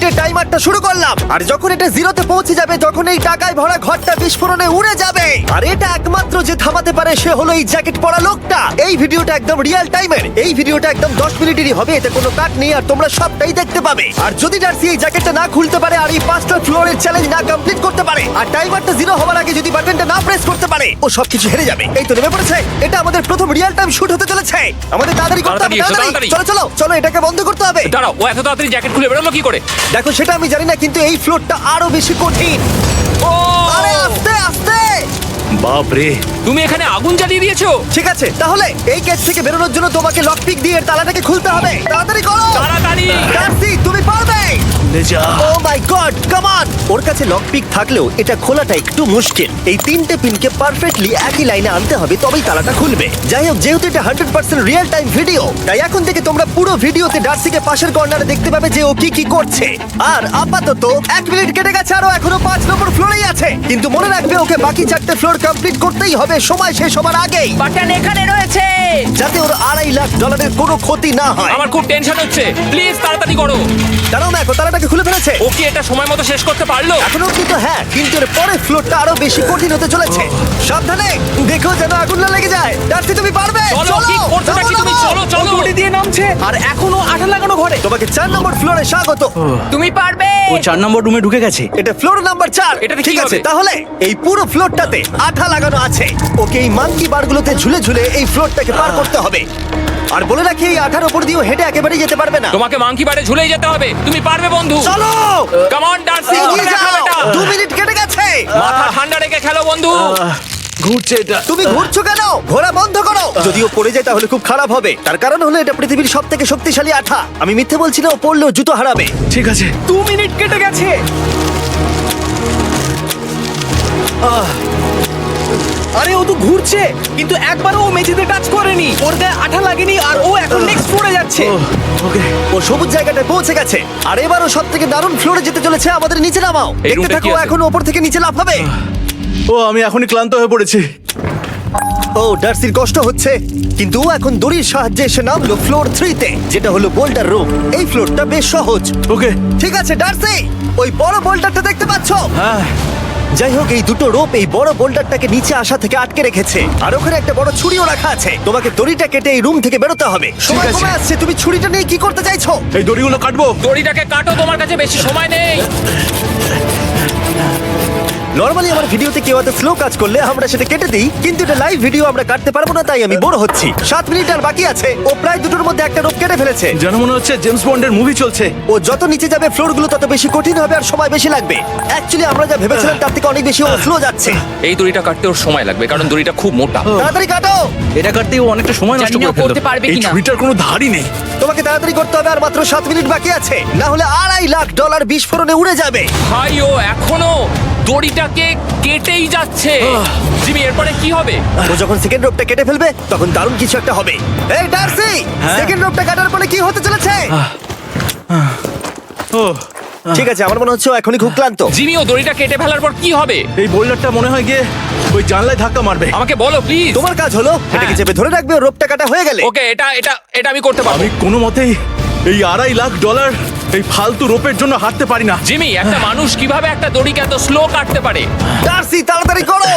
মিনিটের টাইমারটা শুরু করলাম, আর যখন এটা জিরোতে পৌঁছে যাবে তখন এই টাকায় ভরা ঘরটা বিস্ফোরণে উড়ে যাবে। আর এটা একমাত্র যে থামাতে পারে সে হলো এই জ্যাকেট পরা লোকটা। এই ভিডিওটা একদম রিয়েল টাইমের, এই ভিডিওটা একদম 10 মিনিটেরই হবে, এতে কোনো কাট নেই আর তোমরা সবটাই দেখতে পাবে। আর যদি ডার্সি এই জ্যাকেটটা না খুলতে পারে আর এই 5টা ফ্লোরের চ্যালেঞ্জ না কমপ্লিট করতে পারে আর টাইমারটা জিরো হওয়ার আগে যদি বাটনটা না প্রেস করতে পারে, ও সবকিছু হেরে যাবে। এই তো নেমে পড়েছে, এটা আমাদের প্রথম রিয়েল টাইম শুট হতে চলেছে। আমাদের তাড়াতাড়ি করতে হবে, তাড়াতাড়ি চলো চলো চলো, এটাকে বন্ধ করতে হবে। দাঁড়াও, ও এত তাড়াতাড়ি জ্যাকেট খুলে বেরোলো কি করে? দেখো সেটা আমি জানি না, কিন্তু এই ফ্লোরটা আরো বেশি কঠিন। ও আরে আস্তে আস্তে। বাপ রে, তুমি এখানে আগুন জ্বালিয়ে দিয়েছো। ঠিক আছে, তাহলে এই কেস থেকে বেরোনোর জন্য তোমাকে লক পিক দিয়ে এর তালাটাকে খুলতে হবে। তাড়াতাড়ি করো তাড়াতাড়ি। ডার্সি, তুমি পারবে। লে যা। ও মাই গড, কাম অন। ওর কাছে লক পিক থাকলেও এটা খোলাটা একটু মুশকিল। এই 3টে পিনকে পারফেক্টলি একই লাইনে আনতে হবে, তবেই তালাটা খুলবে। যাই হোক, যেহেতু এটা 100% রিয়েল টাইম ভিডিও, তাই এখন থেকে তোমরা পুরো ভিডিওতে ডার্সিকে পাশের কর্নারে দেখতে পাবে যে ও কি কি করছে। আর আপাতত 1 মিনিট কেটে গেছে, আরো এখনো 5 নম্বর ফ্লোরেই আছে। কিন্তু মনে রাখবে, ওকে বাকি 4টে ফ্লোর কমপ্লিট করতেই হবে সময় শেষ হবার আগেই, বাটন এখানে রয়েছে। যাতে ওর $2.5 লাখ কোনো ক্ষতি না হয়। আমার খুব টেনশন হচ্ছে, প্লিজ তাড়াতাড়ি করো। দাঁড়াও, দেখো তালাটাকে খুলে ফেলেছে। ও কি এটা সময় মতো শেষ করতে পারলো? এখনো অব্দি তো হ্যাঁ, কিন্তু এর পরের ফ্লোরটা আরো বেশি কঠিন হতে চলেছে। সাবধানে, দেখো যেন আগুন না লেগে যায়। ডার্সি, তুমি পারবে। চলো, কি করছো নাকি তুমি? চলো চলো। দড়ি দিয়ে নামছে আর এখনো আঠা লাগানো ঘরে। তোমাকে 4 নম্বর ফ্লোরে স্বাগত। তুমি পারবে। ও 4 নম্বর রুমে ঢুকে গেছে। এটা ফ্লোর নাম্বার 4। এটাতে কি ঠিক আছে, হবে? তাহলে এই পুরো ফ্লোরটাতে আঠা লাগানো আছে। ওকে এই মাঙ্কি বারগুলোতে ঝুলে ঝুলে এই ফ্লোরটাকে পার করতে হবে। আর বলে রাখি, এই আঠার উপর দিয়েও হেঁটে একেবারেই যেতে পারবে না। তোমাকে মাংকি বারে ঝুলেই যেতে হবে। তুমি পারবে বন্ধু। চলো, কাম অন ডার্সি, এগিয়ে দেখো যাও। এটা। 2 মিনিট কেটে গেছে। মাথা ঠান্ডা রেখে খেলো বন্ধু। ঘুরছে এটা। তুমি ঘুরছো কেন? ঘোরা বন্ধ করো। যদিও পড়ে যায় তাহলে খুব খারাপ হবে। তার কারণ হলো এটা পৃথিবীর সবথেকে শক্তিশালী আঠা। আমি মিথ্যে বলছি না, ও পড়লেও জুতো হারাবে। ঠিক আছে। 2 মিনিট কেটে গেছে। আরে ও তো ঘুরছে, কিন্তু একবারও ও মেঝেতে টাচ করেনি। ওর গায়ে আঠা লাগেনি আর ও এখন নেক্সট ফ্লোরে যাচ্ছে। ওকে। ও সবুজ জায়গাটায় পৌঁছে গেছে। আর এবারও সব থেকে দারুণ ফ্লোরে যেতে চলেছে। আমাদের নিচে নামাও। এই দেখতে রুমটা থাকো, কি আছে? এখন ওপর থেকে নিচে লাফাবে। ও আমি এখনই ক্লান্ত হয়ে পড়েছি। ও ডার্সির কষ্ট হচ্ছে, কিন্তু ও এখন দড়ির সাহায্যে এসে নামলো ফ্লোর 3-তে, যেটা হলো বোল্ডার রুম। এই ফ্লোরটা বেশ সহজ। ওকে। ঠিক আছে ডার্সি, ওই বড় বোল্ডারটা দেখতে পাচ্ছো? হ্যাঁ। যাই হোক, এই দুটো রোপ এই বড় বোল্ডারটাকে নিচে আসা থেকে আটকে রেখেছে। আর ওখানে একটা বড় ছুরিও রাখা আছে। তোমাকে দড়িটা কেটে এই রুম থেকে বেরোতে হবে। সময় আছে। কমে আসছে, তুমি ছুরিটা নিয়ে কি করতে চাইছো? এই দড়িগুলো কাটবো। দড়িটাকে কাটো, তোমার কাছে বেশি সময় নেই। নরমালি আমার ভিডিওতে কেউ এত স্লো কাজ করলে আমরা সেটা কেটে দিই, কিন্তু এটা লাইভ ভিডিও আমরা কাটতে পারবো না, তাই আমি বোর হচ্ছি। 7 মিনিট আর বাকি আছে। ও প্রায় দুটোর মধ্যে একটা রোপ কেটে ফেলেছে। যেন মনে হচ্ছে জেমস বন্ডের মুভি চলছে। ও যত নিচে যাবে ফ্লোরগুলো তত বেশি কঠিন হবে আর সময় বেশি লাগবে। অ্যাকচুয়ালি আমরা যা ভেবেছিলাম তার থেকে অনেক বেশি ও স্লো যাচ্ছে। এই দড়িটা কাটতে ওর সময় লাগবে, কারণ দড়িটা খুব মোটা। তাড়াতাড়ি কাটো। এটা কাটতেই ও অনেকটা সময় নষ্ট জানি না করে ও করতে ফেললো। পারবে এই কিনা। ছুরিটার কোনো ধারই নেই। তোমাকে তাড়াতাড়ি করতে হবে, আর মাত্র 7 মিনিট বাকি আছে, না হলে $2.5 লাখ বিস্ফোরণে উড়ে যাবে। ভাই, ও এখনো দড়িটাকে কেটেই যাচ্ছে। জিমি, এরপরে কি হবে? ও যখন সেকেন্ড রোপটা কেটে ফেলবে তখন দারুণ কিছু একটা হবে। এই ডার্সি, সেকেন্ড রোপটা কাটার পরে কি হতে চলেছে? ও ঠিক আছে, আমার মনে হচ্ছে ও এখনই খুব ক্লান্ত। জিমি, ও দড়িটা কেটে ফেলার পর কি হবে? এই বোল্ডারটা মনে হয় গিয়ে ওই জানলায় ধাক্কা মারবে। আমাকে বলো প্লিজ। তোমার কাজ হলো এটাকে চেপে ধরে রাখবে, ও রোপটা কাটা হয়ে গেলে। ওকে, এটা এটা এটা আমি করতে পারবো। আমি কোনো মতেই এই $2.5 লাখ এই ফালতু রোপের জন্য হাঁটতে পারি না। জিমি, একটা মানুষ কিভাবে একটা দড়িকে এত স্লো কাটতে পারে? ডার্সি, তাড়াতাড়ি করো।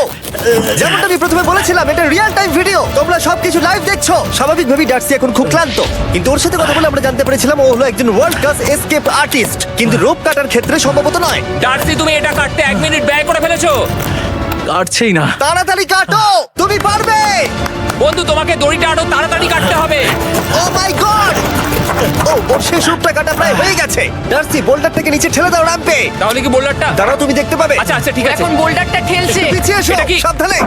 যেমনটা আমি প্রথমে বলেছিলাম, এটা রিয়েল টাইম ভিডিও, তোমরা সবকিছু লাইভ দেখছো। স্বাভাবিকভাবেই ডার্সি এখন খুব ক্লান্ত, কিন্তু ওর সাথে কথা বলে আমরা জানতে পেরেছিলাম ও হলো একজন ওয়ার্ল্ড ক্লাস এসকেপ আর্টিস্ট, কিন্তু রোপ কাটার ক্ষেত্রে সম্ভবত নয়। ডার্সি, তুমি এটা কাটতে 1 মিনিট ব্যয় করে ফেলেছো। কাটছেই না। তাড়াতাড়ি কাটো, তুমি পারবে। বন্ধু, তোমাকে দড়িটা আরো তাড়াতাড়ি কাটতে হবে। ও মাই গড! ও, ওর শেষ রূপটা কাটা প্রায় হয়ে গেছে। ডার্সি, বোল্ডারটাকে নিচে ঠেলে দাও রাম্পে। তাহলে কি বোল্ডারটা? দাঁড়াও, তুমি দেখতে পাবে। আচ্ছা আচ্ছা, ঠিক আছে। এখন বোল্ডারটা ঠেলছে। পিছিয়ে এসো, এটা কি? সাবধানে।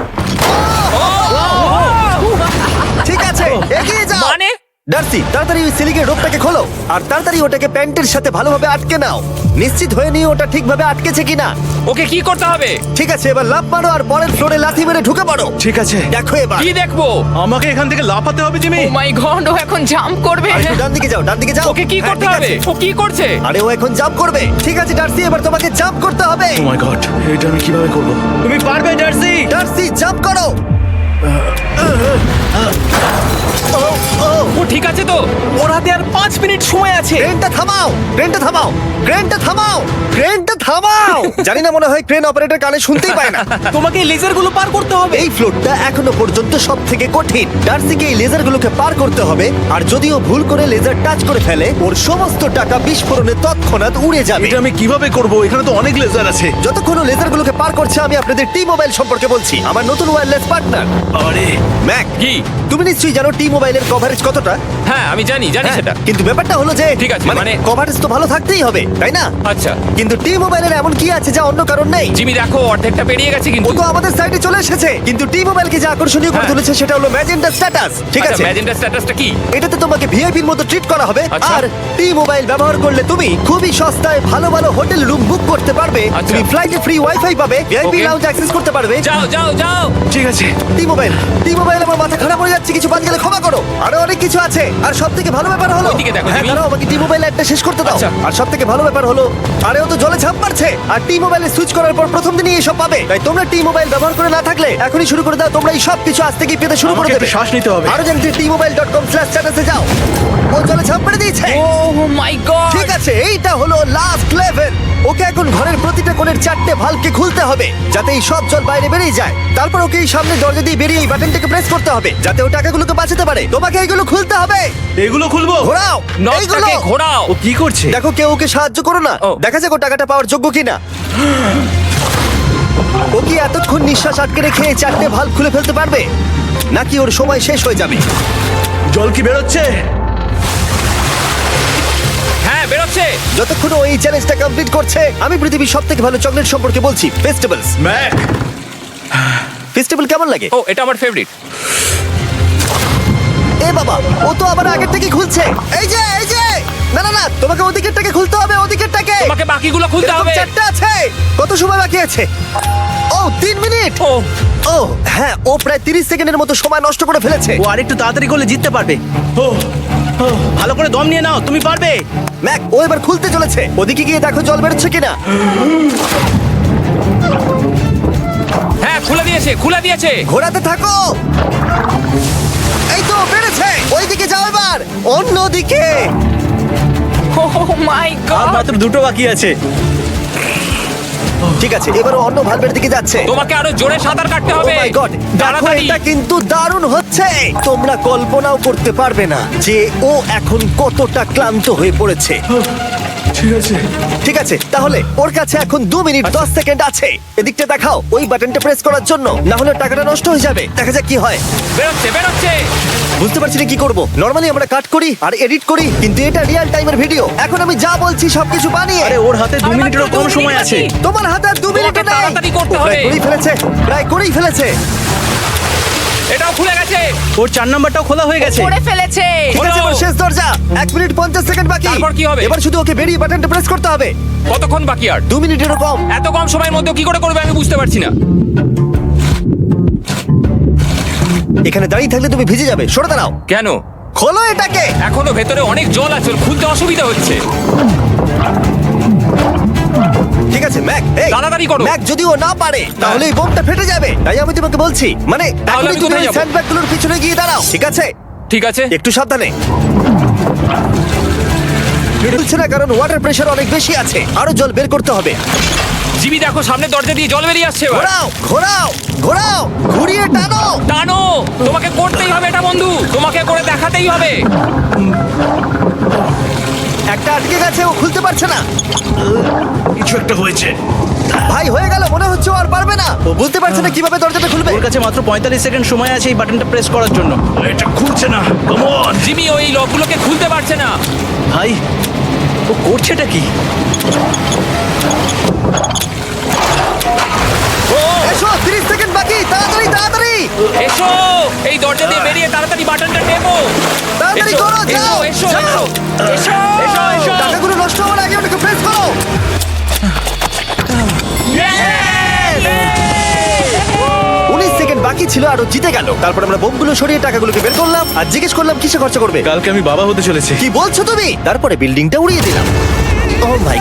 ঠিক আছে, এগিয়ে যাও। মানে? ডার্সি, তাড়াতাড়ি ওই সিলিংয়ের রোপটাকে খোলো আর তাড়াতাড়ি ওটাকে প্যান্টের সাথে ভালোভাবে আটকে নাও। নিশ্চিত হয়ে নিও ওটা ঠিকভাবে আটকেছে কিনা। ওকে কি করতে হবে? ঠিক আছে, এবার লাফ মারো আর পরের ফ্লোরে লাথি মেরে ঢুকে পড়ো। ঠিক আছে। দেখো এবার। কি দেখবো? আমাকে এখান থেকে লাফাতে হবে জিমি। ও মাই গড, ও এখন জাম্প করবে। আর একটু ডান দিকে যাও, ডান দিকে যাও। ওকে কি হ্যাঁ, করতে ঠিক হবে? আছে। ও কি করছে? আরে ও এখন জাম্প করবে। ঠিক আছে ডার্সি, এবার তোমাকে জাম্প করতে হবে। ও মাই গড, এটা আমি কিভাবে করব? তুমি পারবে ডার্সি। ডার্সি, জাম্প করো। ও, ও, ও ঠিক আছে তো? ওর হাতে আর 5 মিনিট সময় আছে। ক্রেনটা থামাও, ক্রেনটা থামাও, ক্রেনটা থামাও, ক্রেনটা থামাও। জানি না, মনে হয় ক্রেন অপারেটর কানে শুনতেই পায় না। তোমাকে এই লেজারগুলো পার করতে হবে। এই ফ্লোরটা এখনো পর্যন্ত সব থেকে কঠিন। ডার্সিকে এই লেজারগুলোকে পার করতে হবে, আর যদিও ভুল করে লেজার টাচ করে ফেলে, ওর সমস্ত টাকা বিস্ফোরণে তৎক্ষণাৎ উড়ে যাবে। এটা আমি কিভাবে করব? এখানে তো অনেক লেজার আছে। যতক্ষণ ও লেজারগুলোকে পার করছে, আমি আপনাদের টি মোবাইল সম্পর্কে বলছি, আমার নতুন ওয়্যারলেস পার্টনার। আরে ম্যাক, কি? তুমি নিশ্চয়ই জানো টি মোবাইলের কভারেজ কতটা? হ্যাঁ আমি জানি হ্যাঁ, সেটা। কিন্তু ব্যাপারটা হলো যে ঠিক আছে, মানে- কভারেজ তো ভালো থাকতেই হবে, তাই না? আচ্ছা কিন্তু টি মোবাইলের এমন কি আছে যা অন্য কারণ নেই? জিমি দেখো অর্ধেকটা পেরিয়ে গেছে ও কিন্তু। তো আমাদের সাইডে চলে এসেছে, কিন্তু টি মোবাইলকে যে আকর্ষণীয় করে হ্যাঁ। তুলেছে সেটা হলো ম্যাজেন্টা স্ট্যাটাস। ঠিক আছে, ম্যাজেন্টা স্ট্যাটাসটা কি? এটাতে তোমাকে ভিআইপির মতো ট্রিট করা হবে। আচ্ছা। আর টি মোবাইল ব্যবহার করলে তুমি খুবই সস্তায় ভালো ভালো হোটেল রুম বুক করতে পারবে। আচ্ছা। তুমি ফ্লাইটে ফ্রি ওয়াইফাই পাবে, ভিআইপি Okay. লাউঞ্জ অ্যাক্সেস করতে পারবে। যাও যাও যাও। ঠিক আছে। টি মোবাইল, টি মোবাইল, আমার মাথা খারাপ হয়ে যাচ্ছে, কিছু বাদ গেলে ক্ষমা করো। আরো অনেক কিছু আছে, আর সব থেকে ভালো ব্যাপার হলো, ওইদিকে দেখো, হ্যাঁ জিমি। দাঁড়াও, আমাকে টি মোবাইল একটা শেষ করতে দাও। আচ্ছা। আর সব থেকে ভালো ব্যাপার হলো, আরে ও তো জলে ঝাঁপ মারছে, আর টি মোবাইলে সুইচ করার পর প্রথম দিনই এসব পাবে। তাই তোমরা টি মোবাইল ব্যবহার করে না থাকলে এখনই শুরু করে দাও। তোমরা এই সব কিছু আজ থেকেই পেতে শুরু করে আমাকে দেবে। একটু শ্বাস নিতে হবে। আরো জানতে tmobile.com/status-এ যাও। ও জলে ঝাঁপ মেরে দিয়েছে। ও মাই গড। ঠিক আছে, এইটা হলো লাস্ট লেভেল। ওকে এখন ঘরের প্রতিটা কোণের 4টে ভালভকে খুলতে হবে, যাতে এই সব জল বাইরে বেরিয়ে যায়। তারপর ওকে এই সামনে দরজা দিয়ে বেরিয়ে এই বাটনটাকে প্রেস করতে হবে, যাতে ও টাকাগুলোকে বাঁচাতে পারে। তোমাকে এইগুলো খুলতে হবে। এগুলো খুলবো? ঘোরাও এইগুলো। নটটাকে ঘোরাও। ও কি করছে? দেখো কেউ ওকে সাহায্য করো না। ও। দেখা যাক ও টাকাটা পাওয়ার যোগ্য কিনা। ও কি এতক্ষণ নিঃশ্বাস আটকে রেখে এই 4টে ভালভ খুলে ফেলতে পারবে, নাকি ওর সময় শেষ হয়ে যাবে? জল কি বেরোচ্ছে? হ্যাঁ বেরোচ্ছে। যতক্ষণ ও এই চ্যালেঞ্জটা কমপ্লিট করছে, আমি পৃথিবীর সবথেকে ভালো চকলেট সম্পর্কে বলছি, ফেস্টিভ্যালস। ম্যাক, ফেস্টিভ্যাল কেমন লাগে? ও এটা আমার ফেভারিট। এ বাবা, ও তো আবার আগের থেকে খুলছে। এই যে, এই যে, না না না, তোমাকে ওদিকেরটাকে খুলতে হবে, ওদিকেরটাকে। তোমাকে বাকিগুলো খুলতে এরকম হবে। 4টে আছে। কত সময় বাকি আছে? ও 3 মিনিট। ও ও হ্যাঁ, ও প্রায় 30 সেকেন্ডের মতো সময় নষ্ট করে ফেলেছে। ও আরেকটু তাড়াতাড়ি করলে জিততে পারবে। ও ভালো করে দম নিয়ে নাও, তুমি পারবে। ম্যাক, ও এবার খুলতে চলেছে। ওদিকে গিয়ে দেখো জল বেরোচ্ছে কিনা। হ্যাঁ খুলে দিয়েছে, খুলে দিয়েছে। ঘোরাতে থাকো। এই তো বেড়েছে। ওইদিকে যাও এবার, অন্যদিকে। ও মাই আর গড। মাত্র 2টো বাকি আছে। ঠিক আছে, এবার ও অন্য ভালভের দিকে যাচ্ছে। তোমাকে আরো জোরে সাঁতার কাটতে ও হবে। মাই গড, দেখো তাড়াতাড়ি। এটা কিন্তু দারুণ হচ্ছে। তোমরা কল্পনাও করতে পারবে না যে ও এখন কতটা ক্লান্ত হয়ে পড়েছে। ঠিক আছে। ঠিক আছে, তাহলে ওর কাছে এখন 2 মিনিট 10 সেকেন্ড আছে। এদিকটা দেখাও, ওই বাটনটা প্রেস করার জন্য, না হলে টাকাটা নষ্ট হয়ে যাবে। দেখা যাক কি হয়। বেরোচ্ছে বেরোচ্ছে। বুঝতে পারছি না কি করব। নরমালি আমরা কাট করি আর এডিট করি, কিন্তু এটা রিয়েল টাইমের ভিডিও। এখন আমি যা বলছি সবকিছু বানিয়ে। আরে ওর হাতে 2 আর মিনিটেরও মাত্র কম 2 সময় মিনিট আছে। বাকি। তোমার হাতে আর 2 মিনিট তোমাকে তাড়াতাড়ি করতে প্রায় হবে। করেই ফেলেছে, প্রায় করেই ফেলেছে। এটাও খুলে গেছে। ওর 4 নাম্বারটাও খোলা হয়ে গেছে। করে ফেলেছে। ঠিক আছে, এবার শেষ দরজা। 1 মিনিট 50 সেকেন্ড বাকি। তারপর কি হবে? এবার শুধু ওকে বেরিয়ে বাটনটা প্রেস করতে হবে। কতক্ষণ বাকি আর? 2 মিনিটেরও কম। এত কম সময়ের মধ্যে কি করে করবে আমি বুঝতে পারছি না। এখানে দাঁড়িয়ে থাকলে তুমি ভিজে যাবে, সরে দাঁড়াও। কেন? খোলো এটাকে। এখনো ভেতরে অনেক জল আছে, ওর খুলতে অসুবিধা হচ্ছে। ঠিক আছে ম্যাক, এই তাড়াতাড়ি করো। ম্যাক, যদি ও না পারে তাহলে এই বোমটা ফেটে যাবে। তাই আমি তোমাকে বলছি, মানে তাহলে এখনই আমি তুমি কোথায় যাবো? স্যান্ডব্যাগগুলোর পিছনে গিয়ে দাঁড়াও। ঠিক আছে, ঠিক আছে। একটু সাবধানে। বেরোচ্ছে না কারণ ওয়াটার প্রেশার অনেক বেশি আছে। আরো জল বের করতে হবে। জিমি দেখো সামনে দরজা দিয়ে জল বেরিয়ে আসছে এবার। ঘোরাও ঘোরাও ঘোরাও, ঘুরিয়ে টানো। টানো। তোমাকে করতেই হবে এটা বন্ধু, তোমাকে করে দেখাতেই হবে। একটা আটকে গেছে, ও খুলতে পারছে না। কিছু একটা হয়েছে। ভাই হয়ে গেল, মনে হচ্ছে ও আর পারবে না। ও বুঝতে পারছে না কিভাবে দরজাটা খুলবে। ওর কাছে মাত্র 45 সেকেন্ড সময় আছে এই বাটনটা প্রেস করার জন্য। এটা খুলছে না। Come on. জিমি ওই লকগুলোকে খুলতে পারছে না। ভাই ও করছেটা কি? ও এসো, 30 সেকেন্ড বাকি, তাড়াতাড়ি তাড়াতাড়ি। এসো, এই দরজা দিয়ে বেরিয়ে তাড়াতাড়ি বাটনটা টেপো। তাড়াতাড়ি এসো, করো, যাও, এসো, এসো, যাও। এসো, এসো, এসো। টাকাগুলো নষ্ট হওয়ার আগে ওটাকে প্রেস করো। Yes! 19 সেকেন্ড বাকি ছিল আর ও জিতে গেল। তারপর আমরা বোমগুলো সরিয়ে টাকাগুলোকে বের করলাম আর জিজ্ঞেস করলাম কিসে খরচা করবে। কালকে আমি বাবা হতে চলেছি। কি বলছো তুমি? তারপরে বিল্ডিংটা উড়িয়ে দিলাম। ও মাই